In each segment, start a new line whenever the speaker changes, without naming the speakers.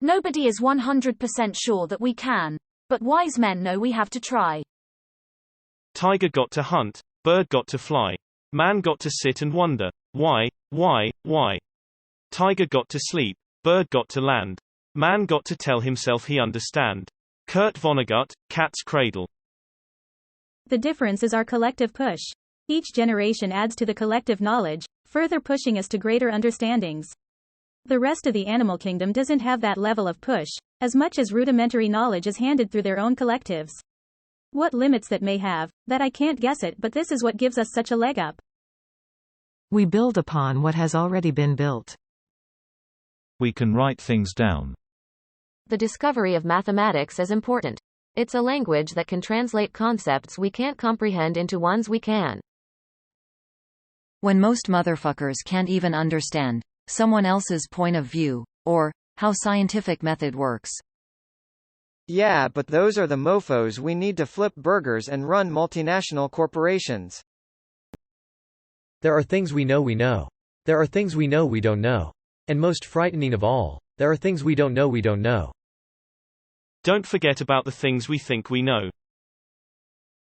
Nobody is 100% sure that we can. But wise men know we have to try.
Tiger got to hunt, bird got to fly. Man got to sit and wonder, why? Tiger got to sleep, bird got to land. Man got to tell himself he understand. Kurt Vonnegut, Cat's Cradle.
The difference is our collective push. Each generation adds to the collective knowledge, further pushing us to greater understandings. The rest of the animal kingdom doesn't have that level of push, as much as rudimentary knowledge is handed through their own collectives. What limits that may have, that I can't guess it, but this is what gives us such a leg up.
We build upon what has already been built.
We can write things down.
The discovery of mathematics is important. It's a language that can translate concepts we can't comprehend into ones we can.
When most motherfuckers can't even understand someone else's point of view, or how scientific method works.
Yeah, but those are the mofos we need to flip burgers and run multinational corporations.
There are things we know we know. There are things we know we don't know. And most frightening of all, there are things we don't know we don't know.
Don't forget about the things we think we know.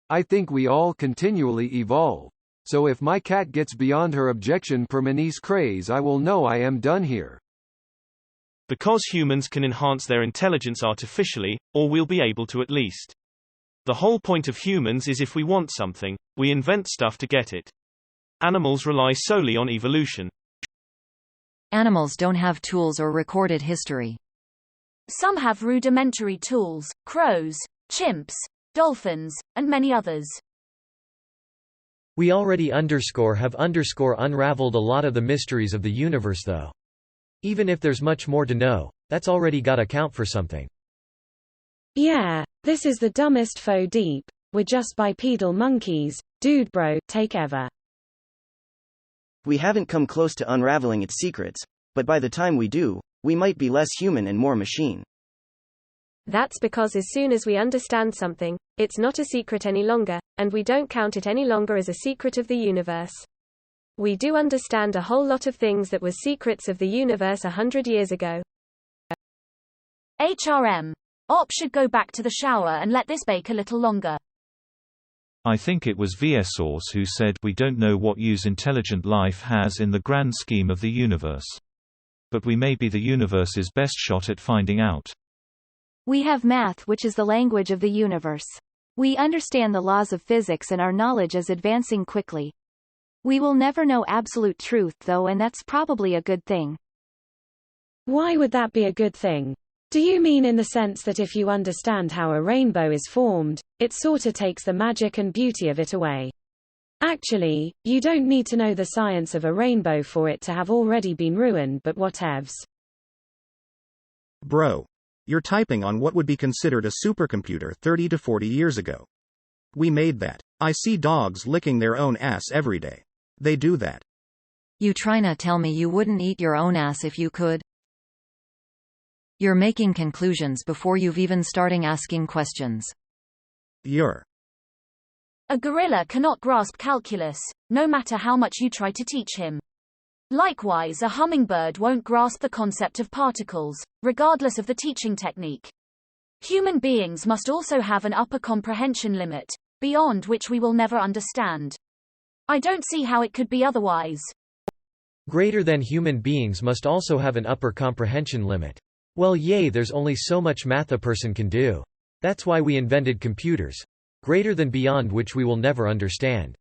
I think we all continually evolve. So if my cat gets beyond her objection permanence craze, I will know I am done here.
Because humans can enhance their intelligence artificially, or we'll be able to at least. The whole point of humans is if we want something, we invent stuff to get it. Animals rely solely on evolution.
Animals don't have tools or recorded history.
Some have rudimentary tools: crows, chimps, dolphins, and many others.
We already have unraveled a lot of the mysteries of the universe though. Even if there's much more to know, that's already gotta count for something.
Yeah, this is the dumbest faux deep. We're just bipedal monkeys, dude bro, take ever.
We haven't come close to unraveling its secrets, but by the time we do, we might be less human and more machine.
That's because as soon as we understand something, it's not a secret any longer, and we don't count it any longer as a secret of the universe. We do understand a whole lot of things that were secrets of the universe 100 years ago.
HRM. Op should go back to the shower and let this bake a little longer.
I think it was Vsauce who said, "We don't know what use intelligent life has in the grand scheme of the universe. But we may be the universe's best shot at finding out."
We have math, which is the language of the universe. We understand the laws of physics and our knowledge is advancing quickly. We will never know absolute truth though, and that's probably a good thing.
Why would that be a good thing? Do you mean in the sense that if you understand how a rainbow is formed, it sorta takes the magic and beauty of it away? Actually, you don't need to know the science of a rainbow for it to have already been ruined, but whatevs.
Bro. You're typing on what would be considered a supercomputer 30 to 40 years ago. We made that. I see dogs licking their own ass every day. They do that.
You tryna tell me you wouldn't eat your own ass if you could? You're making conclusions before you've even starting asking questions.
A gorilla cannot grasp calculus, no matter how much you try to teach him. Likewise, a hummingbird won't grasp the concept of particles, regardless of the teaching technique. Human beings must also have an upper comprehension limit, beyond which we will never understand. I don't see how it could be otherwise.
Greater than human beings must also have an upper comprehension limit. Well, yay, there's only so much math a person can do. That's why we invented computers. Greater than beyond which we will never understand.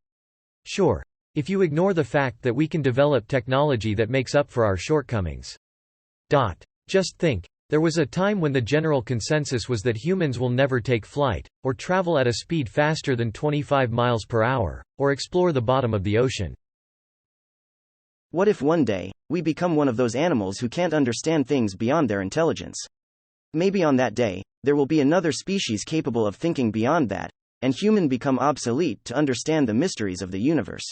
Sure. If you ignore the fact that we can develop technology that makes up for our shortcomings. Just think, there was a time when the general consensus was that humans will never take flight, or travel at a speed faster than 25 miles per hour, or explore the bottom of the ocean.
What if one day, we become one of those animals who can't understand things beyond their intelligence? Maybe on that day, there will be another species capable of thinking beyond that, and human become obsolete to understand the mysteries of the universe.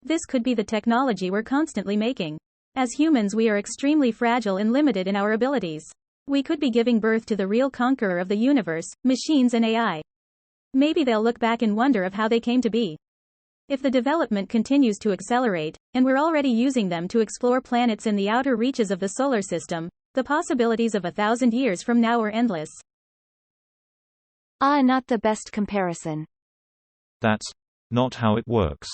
This could be the technology we're constantly making. As humans, we are extremely fragile and limited in our abilities. We could be giving birth to the real conqueror of the universe, machines and AI. Maybe they'll look back and wonder of how they came to be. If the development continues to accelerate, and we're already using them to explore planets in the outer reaches of the solar system, The possibilities of 1,000 years from now are endless.
Not the best comparison.
That's not how it works.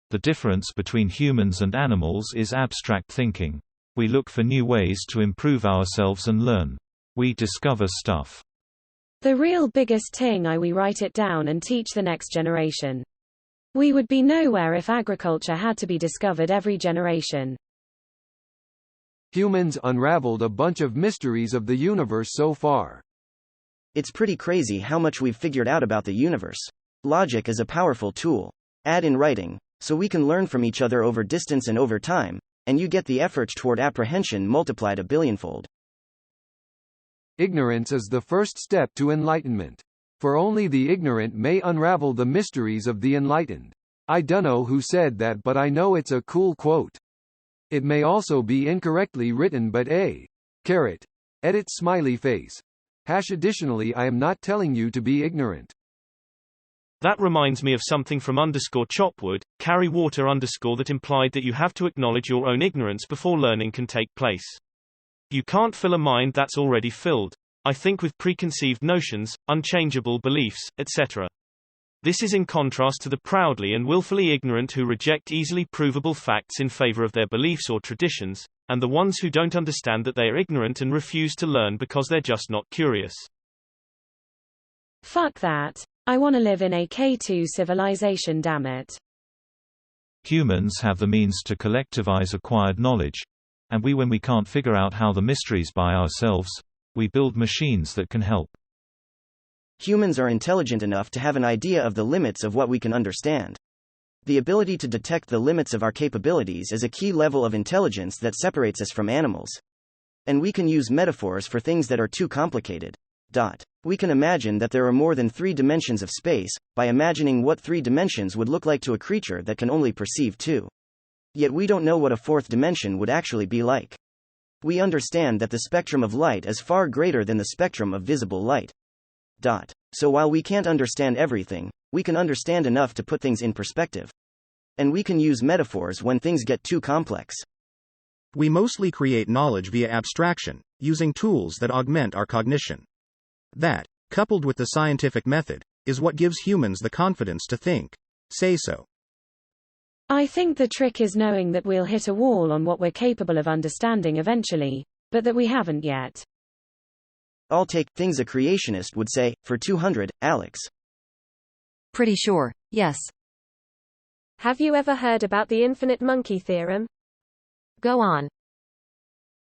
The difference between humans and animals is abstract thinking. We look for new ways to improve ourselves and learn. We discover stuff.
The real biggest thing we write it down and teach the next generation. We would be nowhere if agriculture had to be discovered every generation.
Humans unraveled a bunch of mysteries of the universe so far.
It's pretty crazy how much we've figured out about the universe. Logic is a powerful tool. Add in writing, so we can learn from each other over distance and over time, and you get the effort toward apprehension multiplied a billionfold.
Ignorance is the first step to enlightenment. For only the ignorant may unravel the mysteries of the enlightened. I dunno who said that, but I know it's a cool quote. It may also be incorrectly written, but edit smiley face. Additionally, I am not telling you to be ignorant.
That reminds me of something from _Chopwood, carry water that implied that you have to acknowledge your own ignorance before learning can take place. You can't fill a mind that's already filled. I think with preconceived notions, unchangeable beliefs, etc. This is in contrast to the proudly and willfully ignorant who reject easily provable facts in favor of their beliefs or traditions, and the ones who don't understand that they are ignorant and refuse to learn because they're just not curious.
Fuck that. I want to live in a K2 civilization, damn it.
Humans have the means to collectivize acquired knowledge, and when we can't figure out how the mysteries by ourselves, we build machines that can help.
Humans are intelligent enough to have an idea of the limits of what we can understand. The ability to detect the limits of our capabilities is a key level of intelligence that separates us from animals. And we can use metaphors for things that are too complicated. We can imagine that there are more than 3 dimensions of space, by imagining what 3 dimensions would look like to a creature that can only perceive 2. Yet we don't know what a 4th dimension would actually be like. We understand that the spectrum of light is far greater than the spectrum of visible light. So while we can't understand everything, we can understand enough to put things in perspective. And we can use metaphors when things get too complex.
We mostly create knowledge via abstraction, using tools that augment our cognition. That, coupled with the scientific method, is what gives humans the confidence to think. Say so.
I think the trick is knowing that we'll hit a wall on what we're capable of understanding eventually, but that we haven't yet.
I'll take things a creationist would say, for 200, Alex.
Pretty sure, yes.
Have you ever heard about the infinite monkey theorem?
Go on.